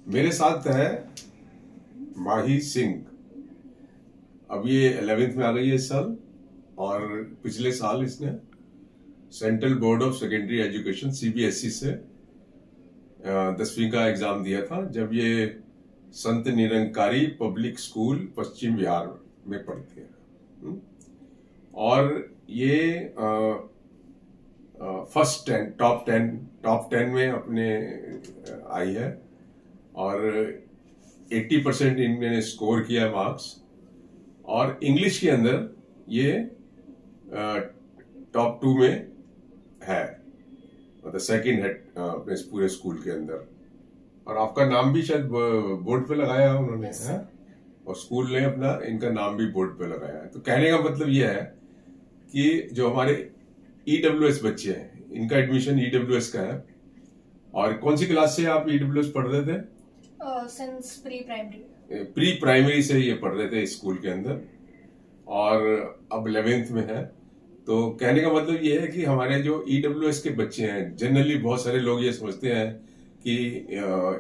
मेरे साथ है माही सिंह। अब ये 11th में आ गई है इस साल, और पिछले साल इसने central board of secondary education CBSE से 10वीं का एग्जाम दिया था, जब ये संत निरंकारी पब्लिक स्कूल पश्चिम बिहार में पढ़ती है। और ये फर्स्ट 10 टॉप 10 में अपने आई है, और 80% इन्होंने स्कोर किया मार्क्स। और इंग्लिश के अंदर ये टॉप 2 में है, मतलब सेकंड है अपने पूरे स्कूल के अंदर। और आपका नाम भी शायद बोर्ड पे लगाया है उन्होंने, है? और स्कूल ने अपना इनका नाम भी बोर्ड पे लगाया है। तो कहने का मतलब ये है कि जो हमारे EWS बच्चे हैं, इनका एडमिशन EWS का है। और कौन सी क्लास से आप EWS पढ़ रहे थे? सिंस प्री प्राइमरी से ये पढ़ रहे थे स्कूल के अंदर, और अब 11th में है। तो कहने का मतलब ये है कि हमारे जो EWS के बच्चे हैं, जनरली बहुत सारे लोग ये समझते हैं कि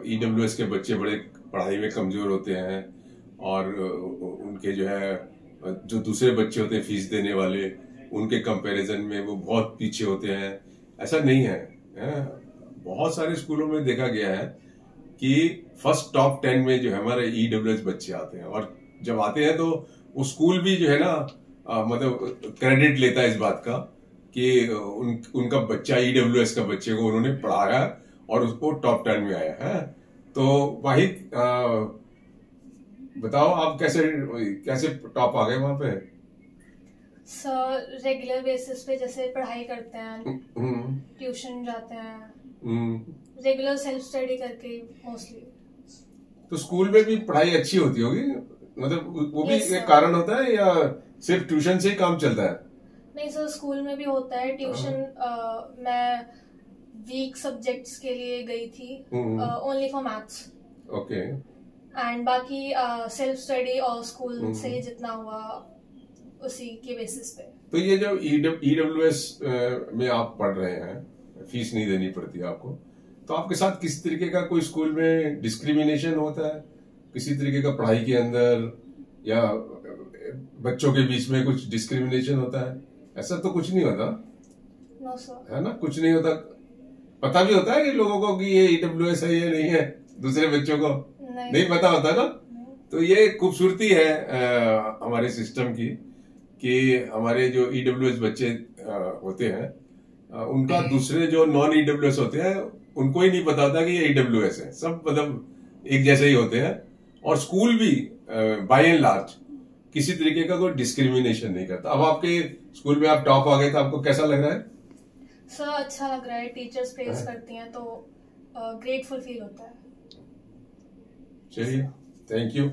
EWS के बच्चे बड़े पढ़ाई में कमजोर होते हैं, और उनके जो है जो दूसरे बच्चे होते हैं फीस देने वाले, उनके कंपैरिजन में वो बहुत पीछे होते हैं। ऐसा नहीं है, बहुत सारे स्कूलों में देखा गया है कि फर्स्ट टॉप 10 में जो है हमारे EWS बच्चे आते हैं। और जब आते हैं तो वो स्कूल भी जो है ना मतलब क्रेडिट लेता है इस बात का कि उनका बच्चा EWS का बच्चे को उन्होंने पढ़ाया और उसको टॉप 10 में आया है। तो वाहिद, बताओ आप कैसे टॉप आ गए वहां पे? सर रेगुलर बेसिस पे जैसे पढ़ाई करते हैं, ट्यूशन जाते हैं, रेगुलर सेल्फ स्टडी करके मोस्टली। तो स्कूल में भी पढ़ाई अच्छी होती होगी, मतलब वो भी एक कारण होता है, या सिर्फ ट्यूशन से ही काम चलता है? नहीं सर, स्कूल में भी होता है ट्यूशन। मैं वीक सब्जेक्ट्स के लिए गई थी, only for maths. Okay. And बाकी सेल्फ स्टडी और स्कूल से जितना हुआ उसी के बेसिस पे। तो ये जो EWS में आप पढ़ रहे हैं, फीस नहीं देनी पड़ती आपको, तो आपके साथ किस तरीके का कोई स्कूल में डिस्क्रिमिनेशन होता है किसी तरीके का पढ़ाई के अंदर, या बच्चों के बीच में कुछ डिस्क्रिमिनेशन होता है? ऐसा तो कुछ नहीं होता। No sir. है ना, कुछ नहीं होता। पता भी होता है कि लोगों को कि ये EWS है, ये नहीं है, दूसरे बच्चों को नहीं पता होता ना। तो ये खूबसूरती है हमारे सिस्टम की, कि हमारे जो EWS बच्चे होते हैं, उनका दूसरे जो नॉन EWS होते हैं उनको ही नहीं पता होता कि ये EWS है। सब मतलब एक जैसे ही होते हैं। और स्कूल भी बाय एंड लार्ज किसी तरीके का कोई डिस्क्रिमिनेशन नहीं करता। अब आपके स्कूल में आप टॉप आ गए तो आपको कैसा लग रहा है? सर अच्छा लग रहा है, टीचर्स प्रेज करती हैं तो ग्रेटफुल फील होता है। चलिए, थैंक यू।